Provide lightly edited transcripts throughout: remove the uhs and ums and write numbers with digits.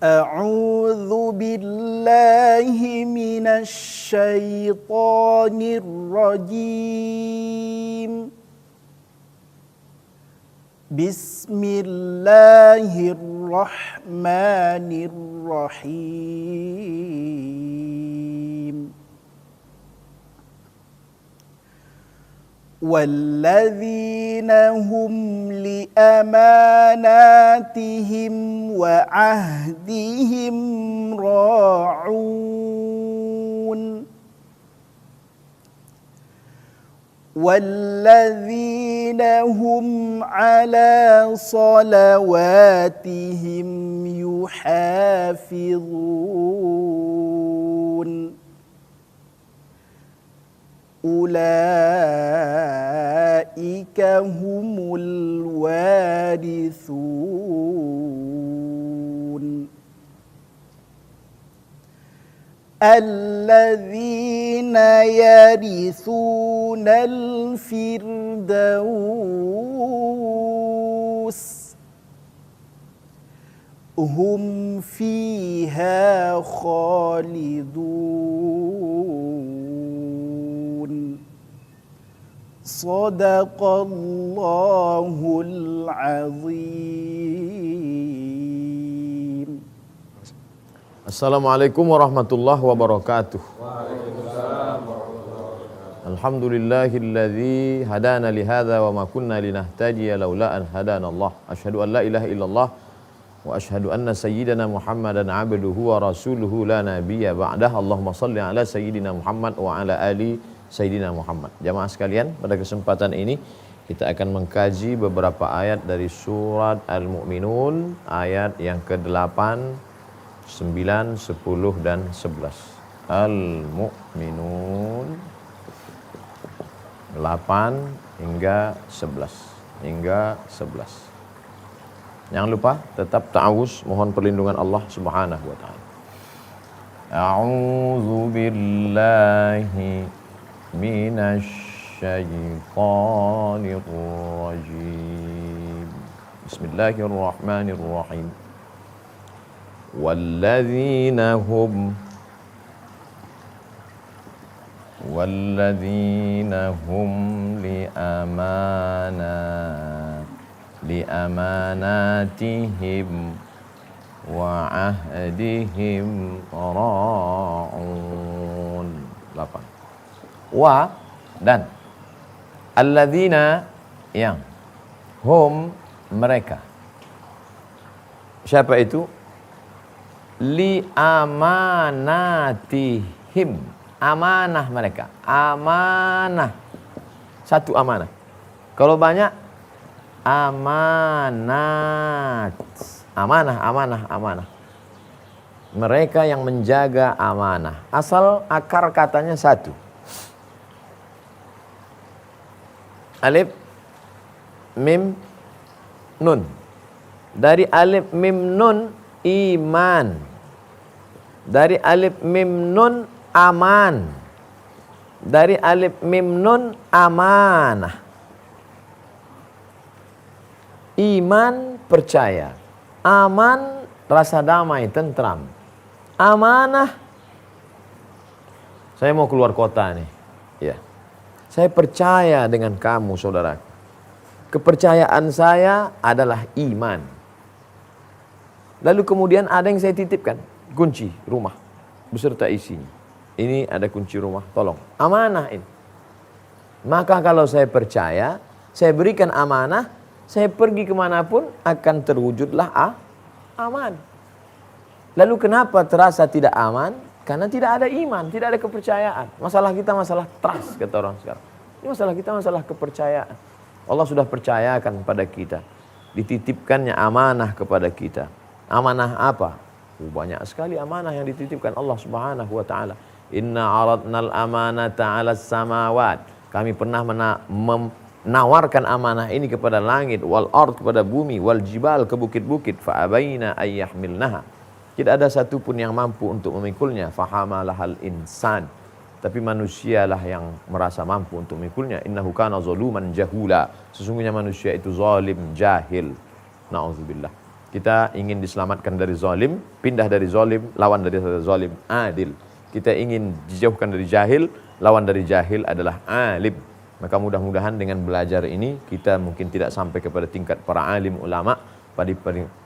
أعوذ بالله من الشيطان الرجيم بسم الله الرحمن الرحيم والذين هم لأماناتهم وعهدهم راعون والذين هم على صلواتهم يحافظون أولئك هم الوارثون الذين يرثون الفردوس هم فيها خالدون صدق الله العظيم. Assalamualaikum warahmatullahi wabarakatuh. Alhamdulillahilladzi hadana lihadza wa ma kunna linahtadiya laula an hadana Allah. Asyhadu an la ilaha illallah wa asyhadu anna sayyidana Muhammadan abduhu wa rasuluhu la nabiyya ba'dah. Allahumma shalli ala sayyidina Muhammad wa ala ali sayyidina Muhammad. Jamaah sekalian, pada kesempatan ini kita akan mengkaji beberapa ayat dari surat Al-Mu'minun, ayat yang ke-8, 9, 10 dan 11. Al-Mu'minun 8 hingga 11. Jangan lupa tetap ta'awuz, mohon perlindungan Allah Subhanahu wa taala. A'udzu billahi minasy syaitonir rajim. Bismillahirrahmanirrahim. Walladzina hum liamanatihim wa ahdihim ra'un. 8. Wa dan alladzina yang hum mereka. Siapa itu? Li amanatihim, amanah mereka, amanah, satu amanah. Kalau banyak amanat, amanah. Mereka yang menjaga amanah. Asal akar katanya satu. Alif mim nun. Dari alif mim nun iman. Dari alif mim nun aman. Dari alif mim nun amanah. Iman percaya. Aman rasa damai, tentram. Amanah. Saya mau keluar kota nih. Ya. Saya percaya dengan kamu, saudara. Kepercayaan saya adalah iman. Lalu kemudian ada yang saya titipkan, kunci rumah beserta isinya. Ini ada kunci rumah, tolong. Amanah ini. Maka kalau saya percaya, saya berikan amanah, saya pergi kemanapun akan terwujudlah aman. Lalu kenapa terasa tidak aman? Karena tidak ada iman, tidak ada kepercayaan. Masalah kita masalah trust, kata orang sekarang. Ini masalah kita masalah kepercayaan. Allah sudah percayakan pada kita. Dititipkannya amanah kepada kita. Amanah apa? Banyak sekali amanah yang dititipkan Allah Subhanahu wa taala. Inna aradnal amanata 'alas samawat. Kami pernah menawarkan amanah ini kepada langit, wal ard kepada bumi, wal jibal ke bukit-bukit, fa abaina ayyahmilnaha. Tidak ada satupun yang mampu untuk memikulnya. Fahamalahal insan. Tapi manusialah yang merasa mampu untuk memikulnya. Innahu kana zaluman jahula. Sesungguhnya manusia itu zalim, jahil. Na'udzubillah. Kita ingin diselamatkan dari zalim, pindah dari zalim, lawan dari zalim, adil. Kita ingin dijauhkan dari jahil, lawan dari jahil adalah alim. Maka mudah-mudahan dengan belajar ini kita mungkin tidak sampai kepada tingkat para alim ulama,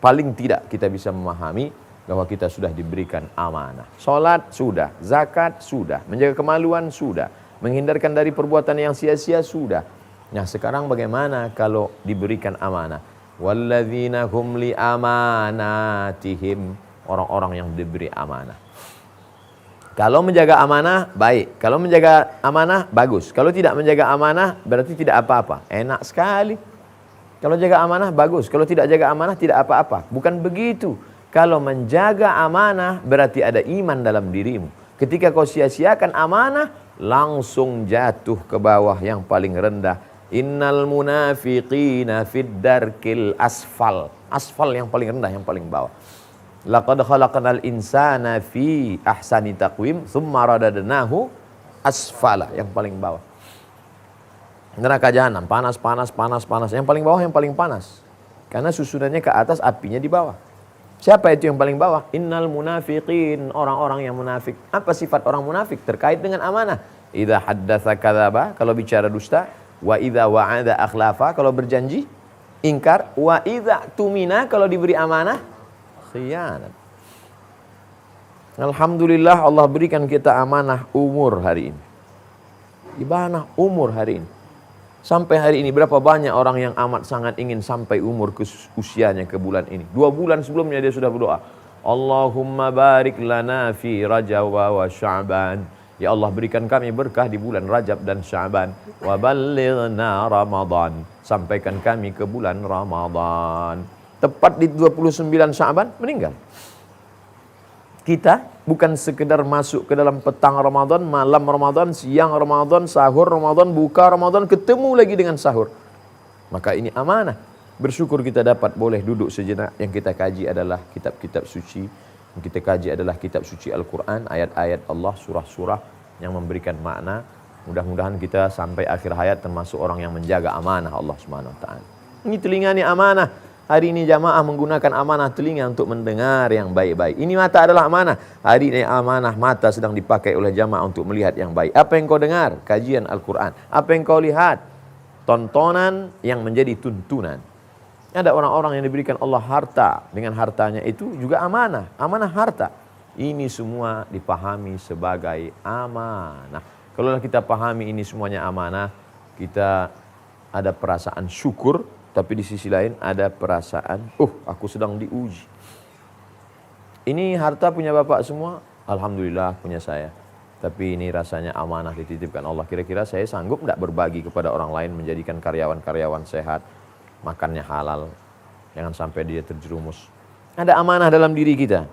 paling tidak kita bisa memahami bahwa kita sudah diberikan amanah. Salat sudah, zakat sudah, menjaga kemaluan sudah, menghindarkan dari perbuatan yang sia-sia sudah. Nah, sekarang bagaimana kalau diberikan amanah? Walladzina hum li amanatihim, orang-orang yang diberi amanah. Kalau menjaga amanah, baik. Kalau menjaga amanah, bagus. Kalau tidak menjaga amanah, berarti tidak apa-apa. Enak sekali. Kalau jaga amanah, bagus. Kalau tidak jaga amanah, tidak apa-apa. Bukan begitu. Kalau menjaga amanah, berarti ada iman dalam dirimu. Ketika kau sia-siakan amanah, langsung jatuh ke bawah yang paling rendah. Innal munafiqina fid darkil asfal. Asfal yang paling rendah, yang paling bawah. Laqad khalaqnal insana fi ahsani taqwim tsumma radadnahu asfala, yang paling bawah. Neraka jahanam panas, panas, panas, panas. Yang paling bawah yang paling panas. Karena susunannya ke atas, apinya di bawah. Siapa itu yang paling bawah? Innal munafiqin, orang-orang yang munafik. Apa sifat orang munafik? Terkait dengan amanah. Idza haddatsa kadzaba, kalau bicara dusta. Wa idza wa'ada akhlafa, kalau berjanji ingkar. Wa idza tumina, kalau diberi amanah khianat. Alhamdulillah Allah berikan kita amanah umur hari ini. Amanah umur hari ini. Sampai hari ini berapa banyak orang yang amat sangat ingin sampai umur ke usianya ke bulan ini. 2 bulan sebelumnya dia sudah berdoa. Allahumma barik lana fi Rajab wa Sya'ban. Ya Allah, berikan kami berkah di bulan Rajab dan Sya'ban. Wa ballighna Ramadan. Sampaikan kami ke bulan Ramadan. Tepat di 29 Sya'ban meninggal. Kita bukan sekedar masuk ke dalam petang Ramadan, malam Ramadan, siang Ramadan, sahur Ramadan, buka Ramadan, ketemu lagi dengan sahur. Maka ini amanah. Bersyukur kita dapat boleh duduk sejenak. Yang kita kaji adalah kitab-kitab suci. Yang kita kaji adalah kitab suci Al-Quran, ayat-ayat Allah, surah-surah yang memberikan makna. Mudah-mudahan kita sampai akhir hayat termasuk orang yang menjaga amanah Allah Subhanahu wa taala. Ini telinga ini amanah. Hari ini jamaah menggunakan amanah telinga untuk mendengar yang baik-baik. Ini mata adalah amanah. Hari ini amanah mata sedang dipakai oleh jamaah untuk melihat yang baik. Apa yang kau dengar? Kajian Al-Quran. Apa yang kau lihat? Tontonan yang menjadi tuntunan. Ada orang-orang yang diberikan Allah harta. Dengan hartanya itu juga amanah. Amanah harta. Ini semua dipahami sebagai amanah. Kalau kita pahami ini semuanya amanah, kita ada perasaan syukur. Tapi di sisi lain ada perasaan, aku sedang diuji. Ini harta punya bapak semua? Alhamdulillah punya saya. Tapi ini rasanya amanah dititipkan Allah. Kira-kira saya sanggup tidak berbagi kepada orang lain, menjadikan karyawan-karyawan sehat, makannya halal. Jangan sampai dia terjerumus. Ada amanah dalam diri kita.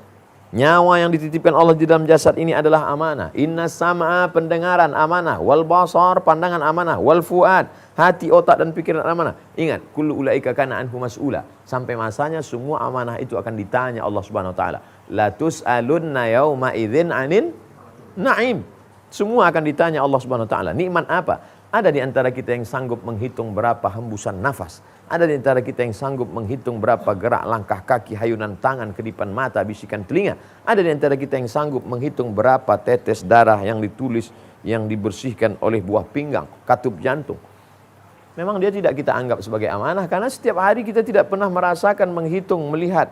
Nyawa yang dititipkan Allah di dalam jasad ini adalah amanah. Inna sam'a, pendengaran amanah. Wal basar, pandangan amanah. Wal fuad, hati, otak dan pikiran amanah. Ingat, kullu ulaika kana anhu mas'ula. Sampai masanya semua amanah itu akan ditanya Allah Subhanahu wa taala. La tus'alunna yauma idzin 'anin na'im. Semua akan ditanya Allah Subhanahu wa taala. Nikmat apa? Ada di antara kita yang sanggup menghitung berapa hembusan nafas. Ada di antara kita yang sanggup menghitung berapa gerak langkah kaki, hayunan tangan, kedipan mata, bisikan telinga. Ada di antara kita yang sanggup menghitung berapa tetes darah yang ditulis, yang dibersihkan oleh buah pinggang, katup jantung. Memang dia tidak kita anggap sebagai amanah karena setiap hari kita tidak pernah merasakan, menghitung, melihat.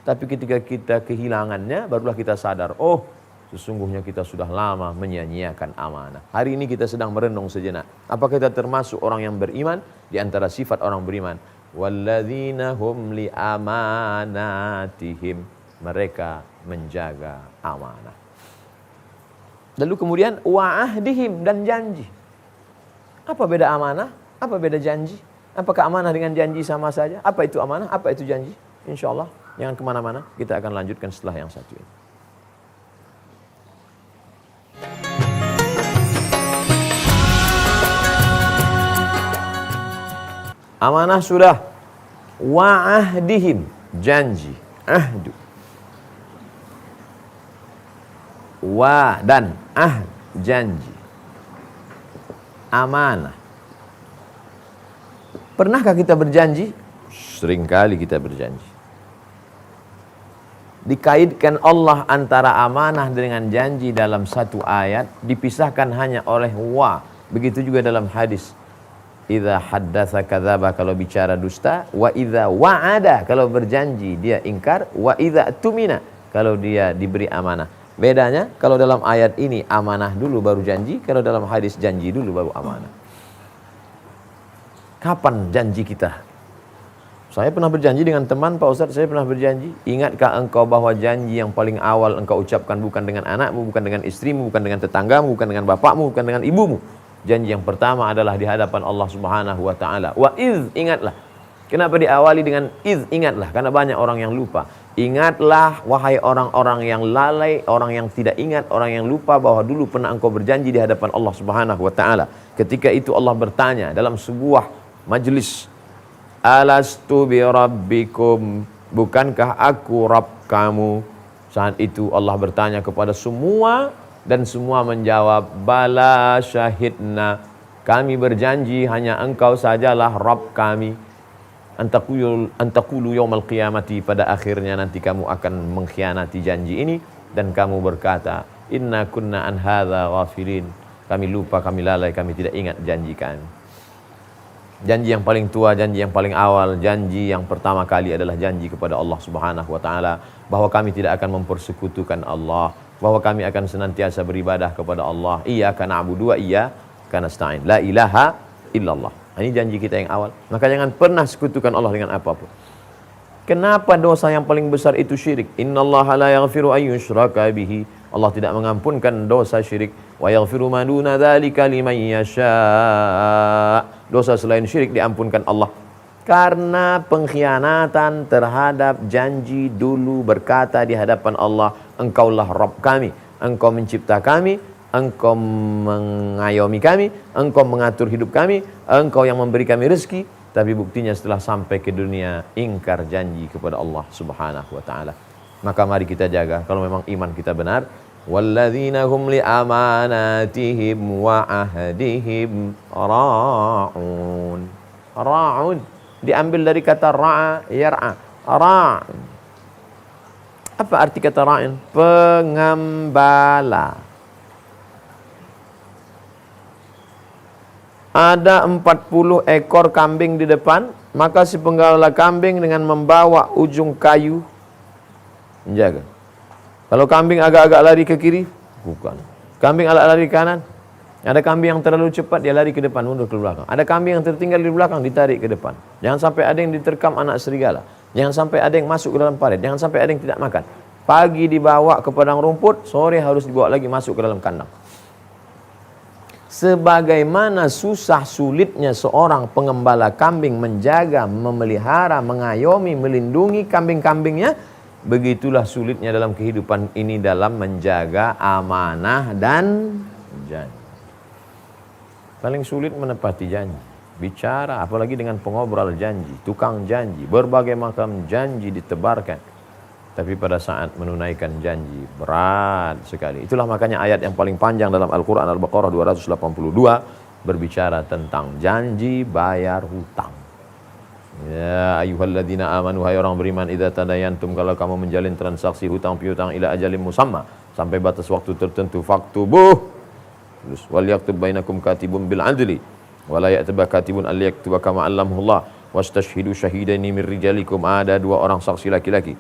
Tapi ketika kita kehilangannya, barulah kita sadar, sesungguhnya kita sudah lama menyia-nyiakan amanah. Hari ini kita sedang merenung sejenak. Apakah kita termasuk orang yang beriman? Di antara sifat orang beriman, walladzina hum li amanatihim, mereka menjaga amanah. Lalu kemudian wa'ahdihim, dan janji. Apa beda amanah? Apa beda janji? Apakah amanah dengan janji sama saja? Apa itu amanah? Apa itu janji? Insyaallah jangan kemana-mana. Kita akan lanjutkan setelah yang satu ini. Amanah sudah. Wa'ahdihim, janji. Ahdu. Wa dan ahd, janji. Amanah. Pernahkah kita berjanji? Seringkali kita berjanji. dikaitkan Allah antara amanah dengan janji dalam satu ayat, dipisahkan hanya oleh wa. Begitu juga dalam hadis. Idza haddatsa kadzaba, kalau bicara dusta, wa idza wa'ada, kalau berjanji dia ingkar, wa idza tumina, kalau dia diberi amanah. Bedanya kalau dalam ayat ini amanah dulu baru janji, kalau dalam hadis janji dulu baru amanah. Kapan janji kita? Saya pernah berjanji dengan teman, Pak Ustadz, saya pernah berjanji. Ingatkah engkau bahwa janji yang paling awal engkau ucapkan bukan dengan anakmu, bukan dengan istrimu, bukan dengan tetanggamu, bukan dengan bapakmu, bukan dengan ibumu. Janji yang pertama adalah di hadapan Allah Subhanahu wa taala. Wa iz, ingatlah. Kenapa diawali dengan iz? Ingatlah, karena banyak orang yang lupa. Ingatlah wahai orang-orang yang lalai, orang yang tidak ingat, orang yang lupa bahwa dulu pernah engkau berjanji di hadapan Allah Subhanahu wa taala. Ketika itu Allah bertanya dalam sebuah majelis, alastu bi rabbikum, bukankah aku Rabb kamu? Saat itu Allah bertanya kepada semua, dan semua menjawab, bala syahidna, kami berjanji, hanya engkau sajalah Rabb kami. Antaqulu yaumal qiyamati, pada akhirnya nanti kamu akan mengkhianati janji ini, dan kamu berkata, inna kunna an hadza ghafilin, kami lupa, kami lalai, kami tidak ingat janji kami. Janji yang paling tua, janji yang paling awal, janji yang pertama kali adalah janji kepada Allah Subhanahu wa taala bahwa kami tidak akan mempersekutukan Allah, bahwa kami akan senantiasa beribadah kepada Allah. Iyyaka na'budu wa iyyaka nasta'in. La ilaha illallah. Ini janji kita yang awal. Maka jangan pernah sekutukan Allah dengan apapun. Kenapa dosa yang paling besar itu syirik? Innallaha la yaghfiru an yushraka bihi. Allah tidak mengampunkan dosa syirik. Wa yaghfiru ma duna dzalika liman yasha. Dosa selain syirik diampunkan Allah. Karena pengkhianatan terhadap janji dulu, berkata di hadapan Allah, engkaulah Rabb kami, engkau mencipta kami, engkau mengayomi kami, engkau mengatur hidup kami, engkau yang memberi kami rezeki. Tapi buktinya setelah sampai ke dunia, ingkar janji kepada Allah Subhanahu wa ta'ala. Maka mari kita jaga, kalau memang iman kita benar. Walladzina hum li amanatihim wa ahdihim ra'un. Ra'un diambil dari kata ra'a, yar'a. Ra'. Apa arti kata ra'in? Pengembala. Ada 40 ekor kambing di depan, maka si penggembala kambing dengan membawa ujung kayu menjaga. Kalau kambing agak-agak lari ke kiri, bukan. Kambing agak lari ke kanan. Ada kambing yang terlalu cepat, dia lari ke depan, mundur ke belakang. Ada kambing yang tertinggal di belakang, ditarik ke depan. Jangan sampai ada yang diterkam anak serigala. Jangan sampai ada yang masuk ke dalam parit. Jangan sampai ada yang tidak makan. Pagi dibawa ke padang rumput, sore harus dibawa lagi masuk ke dalam kandang. Sebagaimana susah sulitnya seorang pengembala kambing menjaga, memelihara, mengayomi, melindungi kambing-kambingnya, begitulah sulitnya dalam kehidupan ini dalam menjaga amanah dan janji. Paling sulit menepati janji. Bicara, apalagi dengan pengobrol janji, tukang janji, berbagai macam janji ditebarkan. Tapi pada saat menunaikan janji, berat sekali. Itulah makanya ayat yang paling panjang dalam Al-Quran Al-Baqarah 282 berbicara tentang janji bayar hutang. Ya ayyuhalladzina amanu, hai orang beriman, idza tadayantum, kalau kamu menjalin transaksi hutang piutang ila ajalin musamma, sampai batas waktu tertentu, faktubuh, wal yaktub bainakum katibun bil adli wa la ya'taba katibun al yaktuba kama allamahullah wastashhidu syahidaini min rijalikum, ada dua orang saksi laki-laki.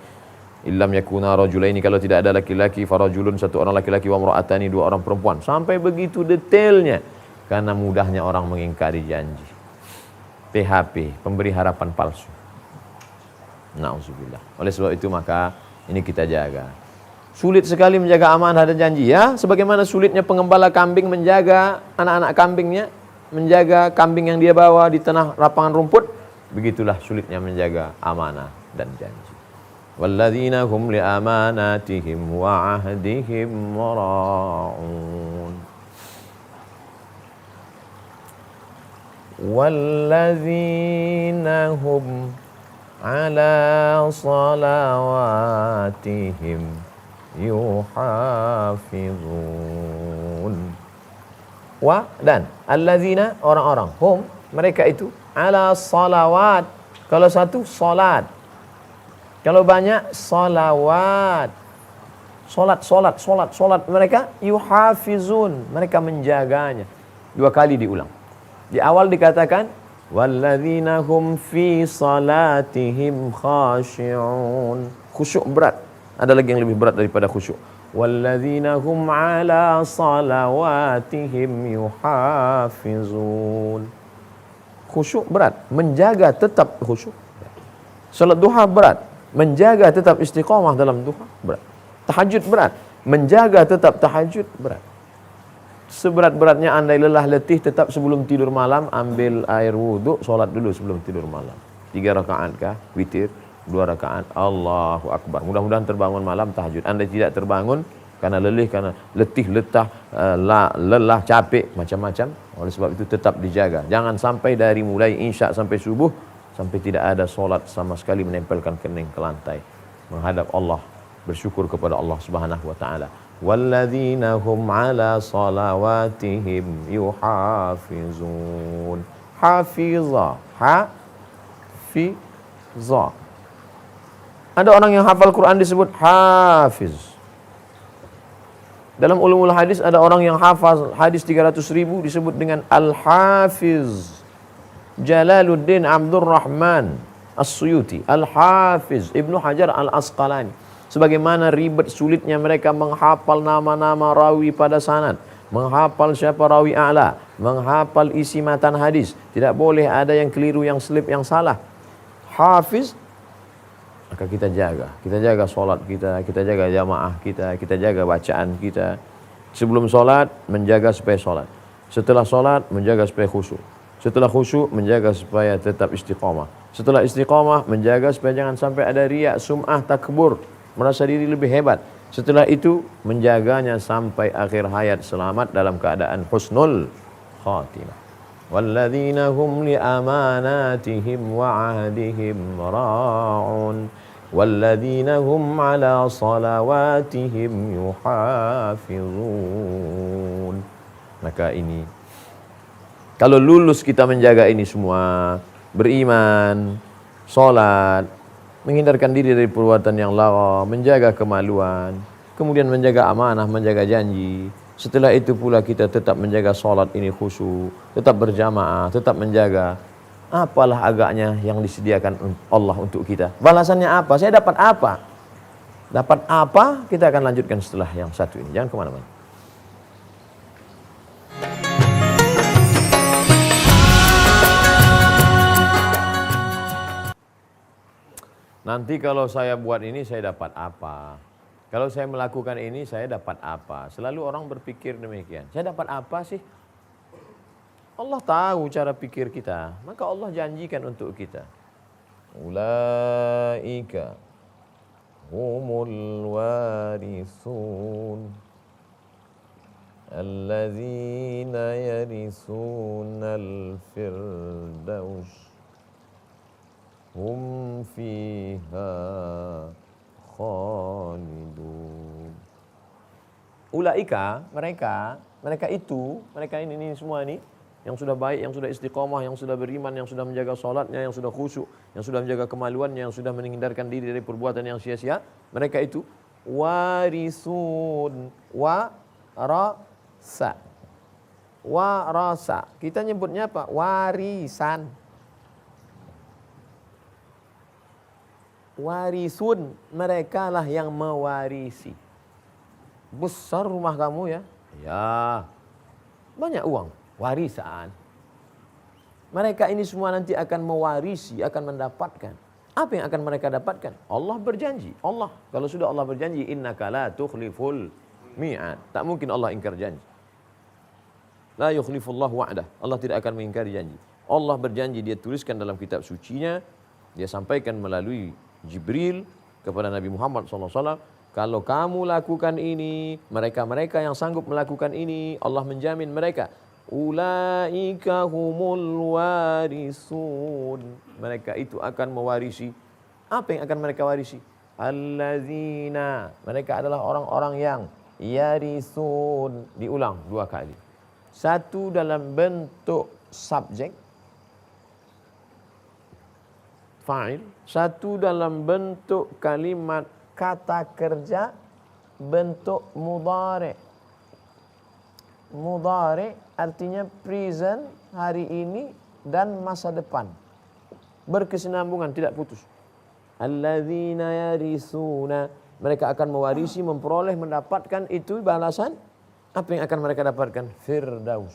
Illam yakuna rajulaini, kalau tidak ada laki-laki, farajulun, satu orang laki-laki, wa imra'atani, dua orang perempuan. Sampai begitu detailnya karena mudahnya orang mengingkari janji. PHP, pemberi harapan palsu. Na'udzubillah. Oleh sebab itu maka ini kita jaga. Sulit sekali menjaga amanah dan janji, ya. Sebagaimana sulitnya pengembala kambing menjaga anak-anak kambingnya, menjaga kambing yang dia bawa di tengah lapangan rumput, begitulah sulitnya menjaga amanah dan janji. Walladzina hum li amanatihim wa ahdihim ra'un. Walladzina hum ala salawatihim yuhafizun. Wa, dan alladzina, orang-orang, hum, mereka itu, ala salawat, kalau satu salat, Kalau banyak, salawat. Solat. Mereka yuhafizun. Mereka menjaganya. 2 kali diulang. Di awal dikatakan, walladzina hum fi salatihim khashi'un. Khusyuk berat. Ada lagi yang lebih berat daripada khusyuk. Walladzina hum ala salawatihim yuhafizun. Khusyuk berat. Menjaga tetap khusyuk. Salat duha berat. Menjaga tetap istiqamah dalam duha berat. Tahajud berat. Menjaga tetap tahajud berat. Seberat-beratnya andai lelah letih, tetap sebelum tidur malam ambil air wudhu, solat dulu sebelum tidur malam. 3 rakaat kah? Witir. 2 rakaat. Allahu Akbar. Mudah-mudahan terbangun malam tahajud. Andai tidak terbangun karena letih, letah, lelah, capek, macam-macam. Oleh sebab itu tetap dijaga. Jangan sampai dari mulai isya sampai subuh sampai tidak ada solat sama sekali menempelkan kening ke lantai. Menghadap Allah, bersyukur kepada Allah Subhanahu wa taala. Walladzina hum ala salawatihim yuhafizun. Hafiza, hafiza. Ada orang yang hafal Quran disebut hafiz. Dalam ulumul hadis ada orang yang hafal hadis 300.000 disebut dengan al-hafiz. Jalaluddin Abdurrahman As-Suyuti, Al-Hafiz, Ibnu Hajar Al-Asqalani. Sebagaimana ribet sulitnya mereka menghafal nama-nama rawi pada sanad, menghafal siapa rawi a'la, menghafal isi matan hadis. Tidak boleh ada yang keliru, yang selip, yang salah. Hafiz, maka kita jaga solat kita jaga jamaah kita jaga bacaan kita. Sebelum solat, menjaga supaya solat. Setelah solat, menjaga supaya khusyuk. Setelah khusyuk, menjaga supaya tetap istiqamah. Setelah istiqamah, menjaga supaya jangan sampai ada riya, sum'ah, takbur, merasa diri lebih hebat. Setelah itu, menjaganya sampai akhir hayat selamat dalam keadaan husnul khatimah. Walladzina hum li amanatihim wa ahdihim ra'un. Walladzina hum ala salawatihim yuhafizun. Maka ini, kalau lulus kita menjaga ini semua, beriman, sholat, menghindarkan diri dari perbuatan yang lara, menjaga kemaluan, kemudian menjaga amanah, menjaga janji. Setelah itu pula kita tetap menjaga sholat ini khusyuk, tetap berjamaah, tetap menjaga. Apalah agaknya yang disediakan Allah untuk kita. Balasannya apa? Saya dapat apa? Dapat apa? Kita akan lanjutkan setelah yang satu ini. Jangan kemana-mana. Nanti kalau saya buat ini, saya dapat apa? Kalau saya melakukan ini, saya dapat apa? Selalu orang berpikir demikian. Saya dapat apa sih? Allah tahu cara pikir kita. Maka Allah janjikan untuk kita. Ulaika humul warisun. Alladzina yarisunal firdaus. Hum fiha khalidun. Ulaika, mereka ini semua ini yang sudah baik, yang sudah istiqamah, yang sudah beriman, yang sudah menjaga salatnya, yang sudah khusyuk, yang sudah menjaga kemaluannya, yang sudah menghindarkan diri dari perbuatan yang sia-sia, mereka itu warisun, warasa. Kita nyebutnya apa? Warisan. Warisun, mereka lah yang mewarisi. Besar rumah kamu ya? Ya. Banyak uang, warisan. Mereka ini semua nanti akan mewarisi, akan mendapatkan. Apa yang akan mereka dapatkan? Allah berjanji. Allah, kalau sudah Allah berjanji, innaka la tukhliful mi'ad. Tak mungkin Allah ingkar janji. La yukhlifullahu wa'dah. Allah tidak akan mengingkari janji. Allah berjanji, dia tuliskan dalam kitab sucinya, dia sampaikan melalui Jibril kepada Nabi Muhammad SAW, kalau kamu lakukan ini, mereka-mereka yang sanggup melakukan ini, Allah menjamin mereka. Ulaika humul warisun. Mereka itu akan mewarisi. Apa yang akan mereka warisi? Allazina. Mereka adalah orang-orang yang yarisun. Diulang 2 kali. Satu dalam bentuk subjek, fa'il, satu dalam bentuk kalimat kata kerja bentuk mudhari. Mudhari artinya present, hari ini dan masa depan. Berkesinambungan, tidak putus. Alladzina yarithuna, mereka akan mewarisi, memperoleh, mendapatkan itu balasan. Apa yang akan mereka dapatkan? Firdaus.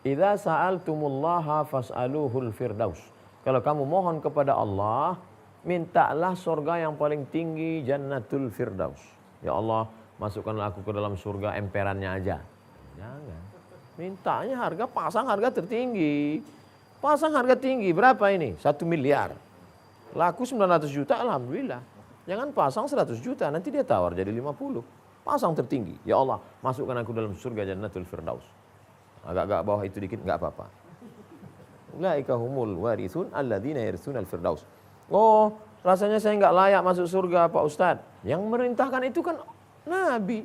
Idza sa'altumullaha fas'aluhul firdaus. Kalau kamu mohon kepada Allah, mintalah surga yang paling tinggi, jannatul firdaus. Ya Allah, masukkanlah aku ke dalam surga emperannya aja. Jangan. Mintanya harga, pasang harga tertinggi. Pasang harga tinggi, berapa ini? 1 miliar. Laku 900 juta, alhamdulillah. Jangan pasang 100 juta, nanti dia tawar jadi 50. Pasang tertinggi. Ya Allah, masukkan aku dalam surga jannatul firdaus. Agak-agak bawah itu dikit enggak apa-apa. Ulaika humul warithun alladzina yarithunal firdaus. Oh, rasanya saya enggak layak masuk surga Pak Ustadz. Yang merintahkan itu kan Nabi.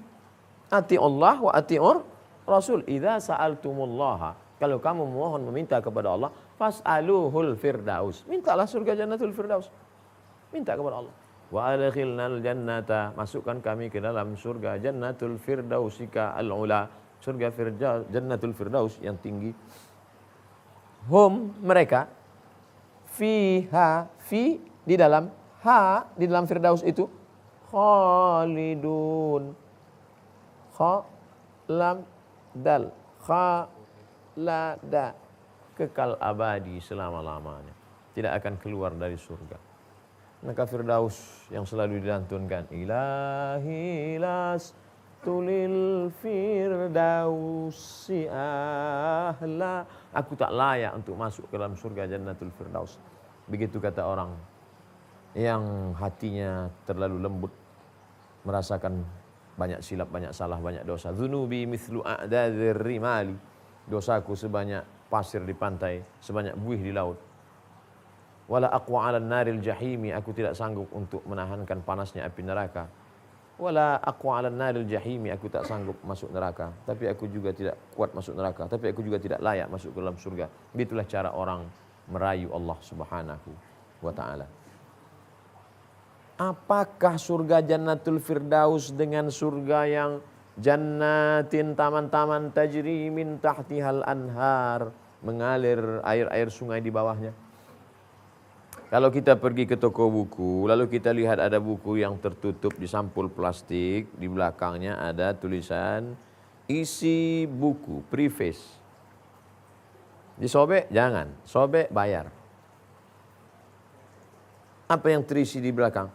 Ati Allah wa ati'ur Rasul. Idza sa'altumullaha, kalau kamu mohon meminta kepada Allah, fas'aluhul firdaus. Mintalah surga jannatul firdaus. Minta kepada Allah. Wa adkhilnal jannata, masukkan kami ke dalam surga jannatul firdausika al-ula. Surga jannatul firdaus yang tinggi. Hum, mereka, fiha, fi di dalam, ha di dalam firdaus itu, khalidun. Kha lam dal, khalada, kekal abadi selama-lamanya. Tidak akan keluar dari surga. Maka firdaus yang selalu dilantunkan, ilahi las tulil firdausi ahla, aku tak layak untuk masuk ke dalam surga jannatul firdaus. Begitu kata orang yang hatinya terlalu lembut, merasakan banyak silap, banyak salah, banyak dosa. Dzunubi mithlu a'dadzir rimali, dosaku sebanyak pasir di pantai, sebanyak buih di laut. Wala aqwa 'alan naril jahimi, aku tidak sanggup untuk menahankan panasnya api neraka. Wala aqwa 'alan naril jahimi, aku tak sanggup masuk neraka, tapi aku juga tidak kuat masuk neraka, tapi aku juga tidak layak masuk ke dalam surga. Itulah cara orang merayu Allah Subhanahu wa taala. Apakah surga jannatul firdaus dengan surga yang jannatin, taman-taman tajri min tahtihal anhar, mengalir air-air sungai di bawahnya? Kalau kita pergi ke toko buku, lalu kita lihat ada buku yang tertutup di sampul plastik, di belakangnya ada tulisan isi buku, preface. Disobek? Jangan, sobek bayar. Apa yang terisi di belakang?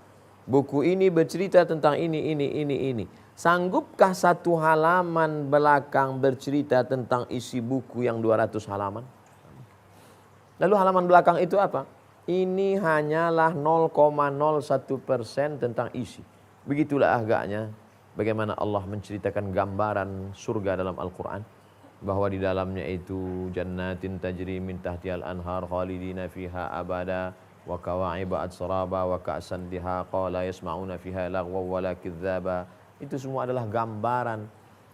Buku ini bercerita tentang ini. Sanggupkah satu halaman belakang bercerita tentang isi buku yang 200 halaman? Lalu halaman belakang itu apa? Ini hanyalah 0,01% tentang isi. Begitulah agaknya bagaimana Allah menceritakan gambaran surga dalam Al-Quran. Bahwa di dalamnya itu jannatin tajri min tahtihal anhar khalidina fiha abada wa kawa'iba atsraba wa ka'san dihaqa la yasma'una fiha lagwa wala kidzaba. Itu semua adalah gambaran.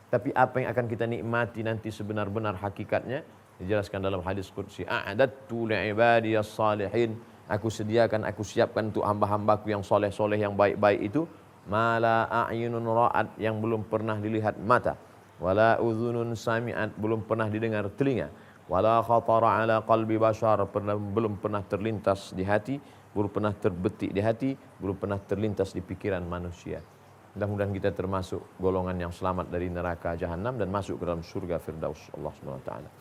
Tapi apa yang akan kita nikmati nanti sebenar-benar hakikatnya dijelaskan dalam hadis qudsi, a'adattu li'ibadiyas salihin, aku sediakan, aku siapkan untuk hamba-hambaku yang soleh-soleh, yang baik-baik itu, mala a'yunun ra'at, yang belum pernah dilihat mata, wala udhunun sami'at, belum pernah didengar telinga, wala khatara ala qalbi bashar, belum pernah terlintas di hati, belum pernah terbetik di hati, belum pernah terlintas di pikiran manusia. Mudah-mudahan kita termasuk golongan yang selamat dari neraka jahanam dan masuk ke dalam surga firdaus Allah Subhanahu wa taala.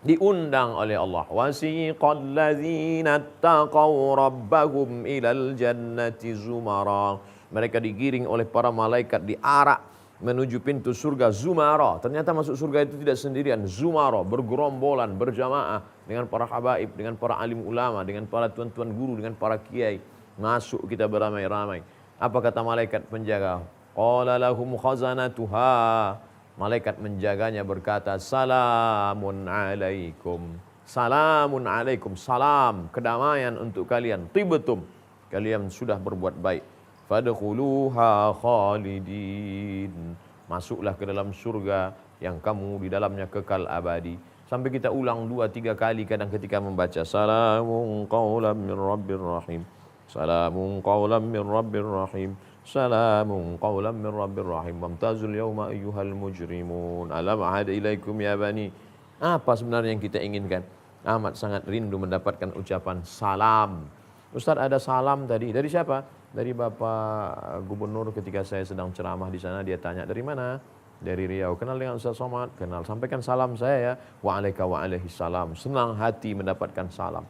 Diundang oleh Allah, wasiqal ladzina taqaw rabbahum ilal jannati zumara, mereka digiring oleh para malaikat, diarak menuju pintu surga zumara. Ternyata masuk surga itu tidak sendirian, zumara, bergerombolan, berjamaah dengan para habaib, dengan para alim ulama, dengan para tuan-tuan guru, dengan para kiai. Masuk kita beramai-ramai. Apa kata malaikat penjaga? Qala lahum khazanatuha, malaikat menjaganya berkata, salamun alaikum, salamun alaikum, salam, kedamaian untuk kalian, tibtum, kalian sudah berbuat baik, fadkhuluha khalidin, masuklah ke dalam surga yang kamu di dalamnya kekal abadi. Sampai kita ulang 2-3 kali kadang ketika membaca. Salamun qawlan min rabbir rahim. Salamun qawlan min rabbir rahim. Salamun qawlan min rabbir rahim. Wamtazul yawma ayyuhal mujrimun. Alam ahad ilaikum ya bani. Apa sebenarnya yang kita inginkan? Amat sangat rindu mendapatkan ucapan salam. Ustaz, ada salam tadi. Dari siapa? Dari Bapak Gubernur ketika saya sedang ceramah di sana. Dia tanya, dari mana? Dari Riau. Kenal dengan Ustaz Somad? Kenal. Sampaikan salam saya ya. Wa'alaika wa'alaihi salam. Senang hati mendapatkan salam.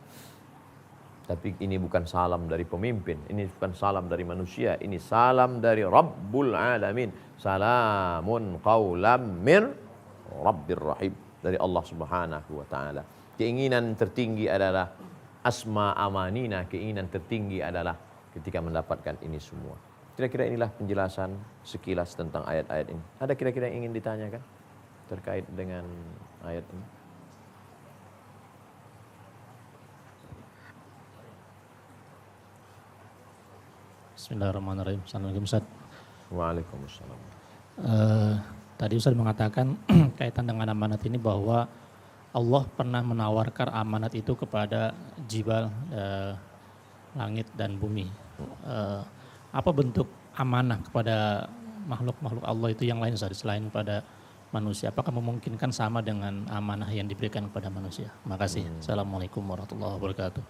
Tapi ini bukan salam dari pemimpin. Ini bukan salam dari manusia. Ini salam dari Rabbul Alamin. Salamun qawlam min Rabbir Rahim. Dari Allah Subhanahu wa ta'ala. Keinginan tertinggi adalah asma amanina. Keinginan tertinggi adalah ketika mendapatkan ini semua. Kira-kira inilah penjelasan sekilas tentang ayat-ayat ini. Ada kira-kira yang ingin ditanyakan terkait dengan ayat ini? Bismillahirrahmanirrahim. Assalamualaikum Ustaz. Waalaikumsalam. Tadi Ustaz mengatakan kaitan dengan amanat ini bahwa Allah pernah menawarkan amanat itu kepada jibal, langit dan bumi. Apa bentuk amanah kepada makhluk-makhluk Allah itu yang lain selain pada manusia? Apakah memungkinkan sama dengan amanah yang diberikan kepada manusia? Makasih. Assalamualaikum warahmatullahi wabarakatuh.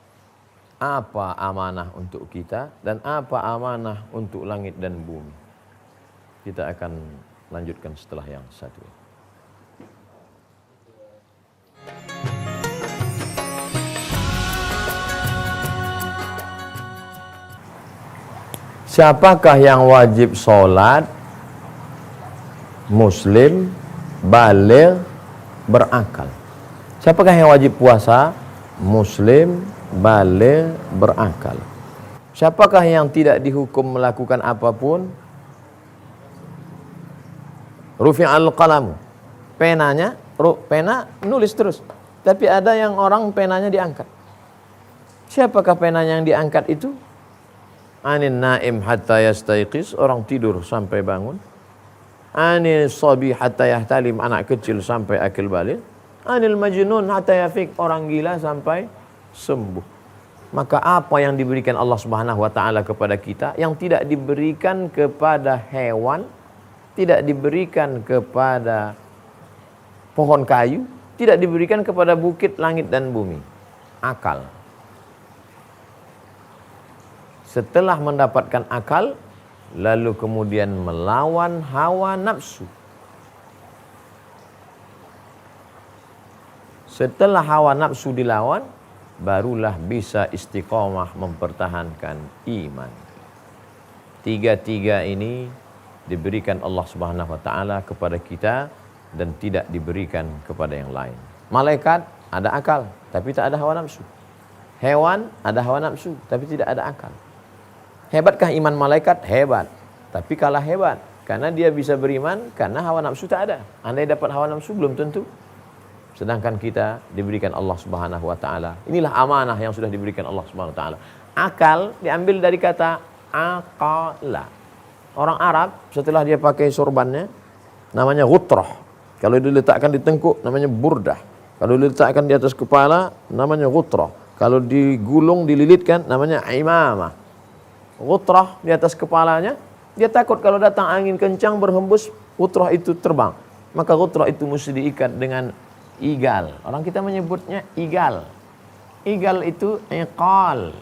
Apa amanah untuk kita dan apa amanah untuk langit dan bumi? Kita akan lanjutkan setelah yang satu. Siapakah yang wajib sholat? Muslim, baligh, berakal. Siapakah yang wajib puasa? Muslim, baligh, berakal. Siapakah yang tidak dihukum melakukan apapun? Rufi'al qalamu. Penanya, pena nulis terus. Tapi ada yang orang penanya diangkat. Siapakah penanya yang diangkat itu? Anin naim hatta yastayqis, orang tidur sampai bangun. Anil sabi hatta yahtalim, anak kecil sampai akil balik. Anil majnun hatta yafiq, orang gila sampai sembuh. Maka apa yang diberikan Allah Subhanahu wa taala kepada kita yang tidak diberikan kepada hewan, tidak diberikan kepada pohon kayu, tidak diberikan kepada bukit, langit dan bumi. Akal. Setelah mendapatkan akal, lalu kemudian melawan hawa nafsu. Setelah hawa nafsu dilawan, barulah bisa istiqomah mempertahankan iman. Tiga-tiga ini diberikan Allah Subhanahu wa taala kepada kita dan tidak diberikan kepada yang lain. Malaikat ada akal, tapi tak ada hawa nafsu. Hewan ada hawa nafsu, tapi tidak ada akal. Hebatkah iman malaikat? Hebat. Tapi kalah hebat. Karena dia bisa beriman, karena hawa nafsu tak ada. Andai dapat hawa nafsu, belum tentu. Sedangkan kita diberikan Allah Subhanahu wa ta'ala. Inilah amanah yang sudah diberikan Allah Subhanahu wa ta'ala. Akal diambil dari kata aqala. Orang Arab, setelah dia pakai sorbannya, namanya ghutrah. Kalau diletakkan di tengkuk, namanya burdah. Kalau diletakkan di atas kepala, namanya ghutrah. Kalau digulung, dililitkan, namanya imamah. Ghutrah di atas kepalanya, dia takut kalau datang angin kencang berhembus, ghutrah itu terbang. Maka ghutrah itu mesti diikat dengan igal. Orang kita menyebutnya igal. Igal itu iqal.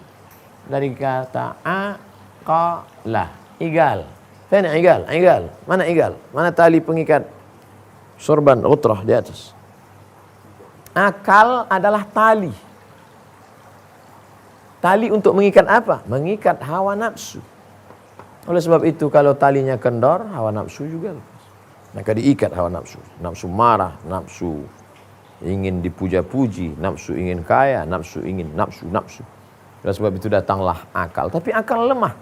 Dari kata aqala. Igal. Mana igal? Igal. Mana igal? Mana tali pengikat sorban ghutrah di atas? Akal adalah tali. Tali untuk mengikat apa? Mengikat hawa nafsu. Oleh sebab itu kalau talinya kendor, hawa nafsu juga lepas. Maka diikat hawa nafsu. Nafsu marah, nafsu ingin dipuja-puji, nafsu ingin kaya, nafsu ingin nafsu. Oleh sebab itu datanglah akal. Tapi akal lemah.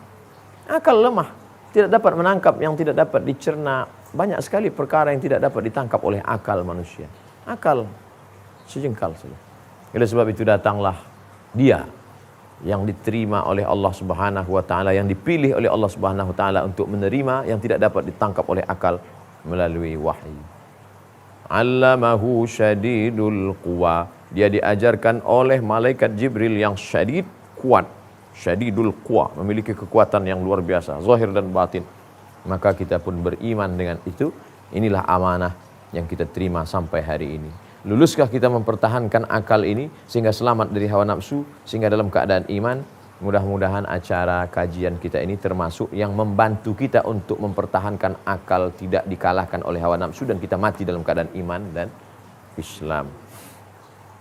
Akal lemah. Tidak dapat menangkap yang tidak dapat dicerna. Banyak sekali perkara yang tidak dapat ditangkap oleh akal manusia. Akal sejengkal saja. Oleh sebab itu datanglah dia yang diterima oleh Allah Subhanahu wa taala, yang dipilih oleh Allah Subhanahu wa taala untuk menerima yang tidak dapat ditangkap oleh akal melalui wahyu. 'allamahu syadidul quwa. Dia diajarkan oleh malaikat Jibril yang syadid, kuat. Syadidul quwa, memiliki kekuatan yang luar biasa, zahir dan batin. Maka kita pun beriman dengan itu. Inilah amanah yang kita terima sampai hari ini. Luluskah kita mempertahankan akal ini sehingga selamat dari hawa nafsu, sehingga dalam keadaan iman? Mudah-mudahan acara kajian kita ini termasuk yang membantu kita untuk mempertahankan akal tidak dikalahkan oleh hawa nafsu dan kita mati dalam keadaan iman dan Islam.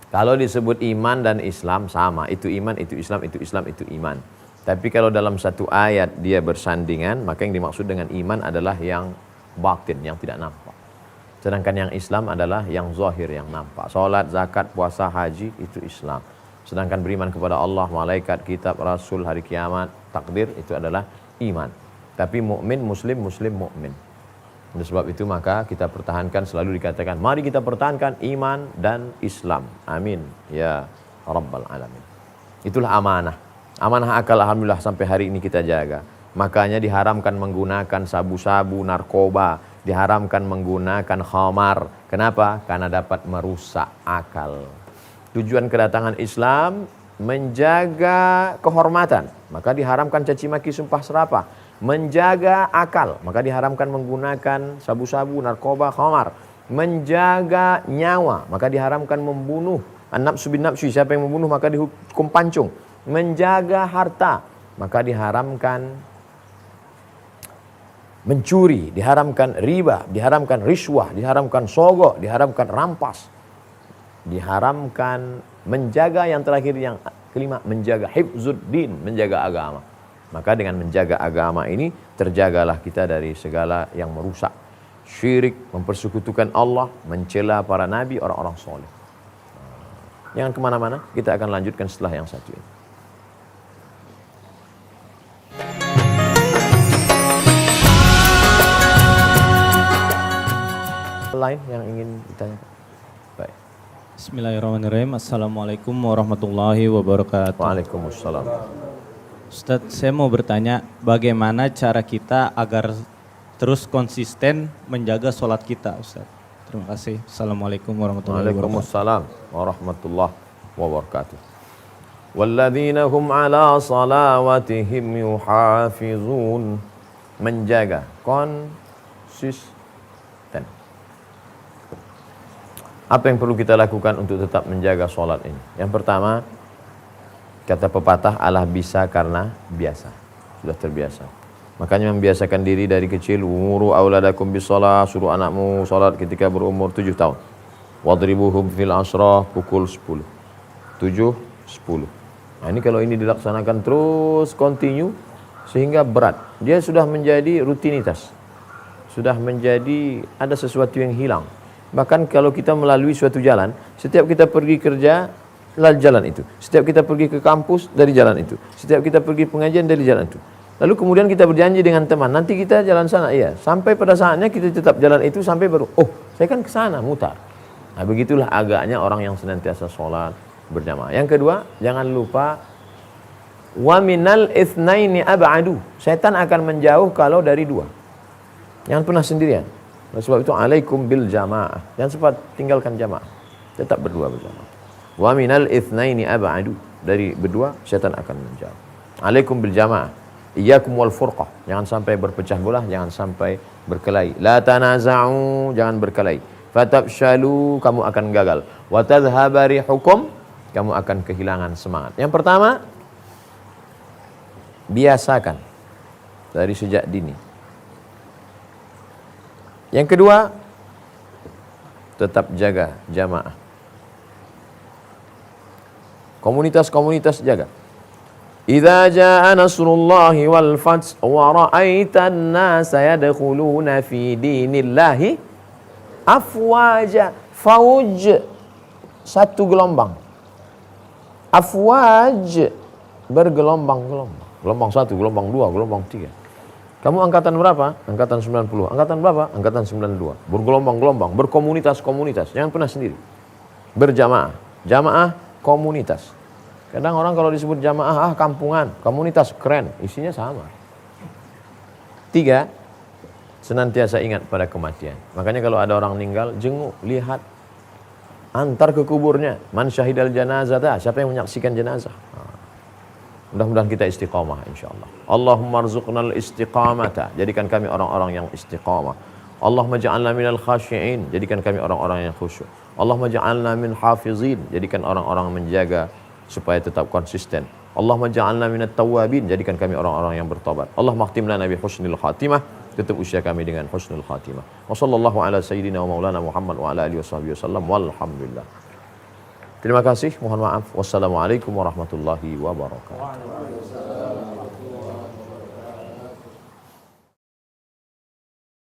Kalau disebut iman dan Islam sama, itu iman, itu Islam, itu Islam, itu iman. Tapi kalau dalam satu ayat dia bersandingan, maka yang dimaksud dengan iman adalah yang batin, yang tidak nampak. Sedangkan yang Islam adalah yang zahir, yang nampak. Salat, zakat, puasa, haji, itu Islam. Sedangkan beriman kepada Allah, malaikat, kitab, rasul, hari kiamat, takdir, itu adalah iman. Tapi mukmin, muslim, muslim, mukmin. Oleh sebab itu maka kita pertahankan, selalu dikatakan, mari kita pertahankan iman dan Islam. Amin. Ya Rabbal Alamin. Itulah amanah. Amanah akal alhamdulillah sampai hari ini kita jaga. Makanya diharamkan menggunakan sabu-sabu, narkoba, diharamkan menggunakan khamar. Kenapa? Karena dapat merusak akal. Tujuan kedatangan Islam menjaga kehormatan, maka diharamkan caci maki, sumpah serapah. Menjaga akal, maka diharamkan menggunakan sabu-sabu, narkoba, khamar. Menjaga nyawa, maka diharamkan membunuh. An-nafsu bin nafsi, siapa yang membunuh maka dihukum pancung. Menjaga harta, maka diharamkan mencuri, diharamkan riba, diharamkan riswah, diharamkan sogok, diharamkan rampas, diharamkan menjaga, yang terakhir yang kelima, menjaga hifzuddin, menjaga agama. Maka dengan menjaga agama ini terjagalah kita dari segala yang merusak, syirik, mempersekutukan Allah, mencela para nabi, orang-orang soleh. Jangan kemana-mana, kita akan lanjutkan setelah yang satu ini. Lain yang ingin ditanyakan? Baik. Bismillahirrahmanirrahim. Assalamualaikum warahmatullahi wabarakatuh. Waalaikumsalam. Ustadz, saya mau bertanya, bagaimana cara kita agar terus konsisten menjaga sholat kita, Ustadz? Terima kasih. Assalamualaikum warahmatullahi wabarakatuh. Waalaikumsalam warahmatullahi wabarakatuh. Walladzina hum ala salawatihim yuhafizun. Menjaga, konsisten. Apa yang perlu kita lakukan untuk tetap menjaga sholat ini? Yang pertama, kata pepatah, Allah bisa karena biasa. Sudah terbiasa. Makanya membiasakan diri dari kecil. Umuru auladakum bisalah, suruh anakmu sholat ketika berumur 7 tahun. Wadribuhum fil asrah, pukul 10. 7, 10. Nah ini kalau ini dilaksanakan terus, continue, sehingga berat. Dia sudah menjadi rutinitas. Sudah menjadi, ada sesuatu yang hilang. Bahkan kalau kita melalui suatu jalan, setiap kita pergi kerja, lalu jalan itu. Setiap kita pergi ke kampus, dari jalan itu. Setiap kita pergi pengajian, dari jalan itu. Lalu kemudian kita berjanji dengan teman, nanti kita jalan sana, iya. Sampai pada saatnya kita tetap jalan itu, sampai baru, oh saya kan ke sana, mutar. Nah begitulah agaknya orang yang senantiasa sholat berjamaah. Yang kedua, jangan lupa, wa minal itsnaini ab'adu. Setan akan menjauh kalau dari dua. Jangan pernah sendirian. Oleh sebab itu alaikum bil jamaah. Jangan sempat tinggalkan jamaah. Tetap berdua berjamaah. Wa minal itsnaini ab'adu. Dari berdua setan akan menjauh. Alaikum bil jamaah. Iyyakum wal furqah. Jangan sampai berpecah belah, jangan sampai berkelahi. La tanaza'u, jangan berkelahi. Fatabshalu, kamu akan gagal. Wa tadhhaba rihukum, kamu akan kehilangan semangat. Yang pertama, biasakan dari sejak dini. Yang kedua, tetap jaga jamaah. Komunitas-komunitas jaga. Idza jaa nasrullahi wal fath wa ra'aitan nasa yadkhuluna fi dinillahi afwaja. Fauj, satu gelombang. Afwaj, bergelombang-gelombang. Gelombang 1, gelombang 2, gelombang 3. Kamu angkatan berapa? Angkatan 90. Angkatan berapa? Angkatan 92. Bergelombang-gelombang, berkomunitas-komunitas. Jangan pernah sendiri. Berjamaah. Jamaah, komunitas. Kadang orang kalau disebut jamaah, kampungan. Komunitas, keren. Isinya sama. 3, senantiasa ingat pada kematian. Makanya kalau ada orang meninggal, jenguk, lihat, antar ke kuburnya. Man syahidal janazah, siapa yang menyaksikan jenazah. Mudah-mudahan kita istiqamah insyaallah. Allahumma rzuqnal istiqamata, jadikan kami orang-orang yang istiqamah. Allahumma ja'alna minal khashi'in, jadikan kami orang-orang yang khusyuk. Allahumma ja'alna min hafizin, jadikan orang-orang menjaga supaya tetap konsisten. Allahumma ja'alna minat tawwabin, jadikan kami orang-orang yang bertobat. Allahumma khtim lana bi husnil khatimah, tutup usia kami dengan husnul khatimah. Wa sallallahu ala sayyidina wa maulana Muhammad wa ala alihi washabihi wasallam walhamdulillah. Terima kasih, mohon maaf. Wassalamualaikum warahmatullahi wabarakatuh.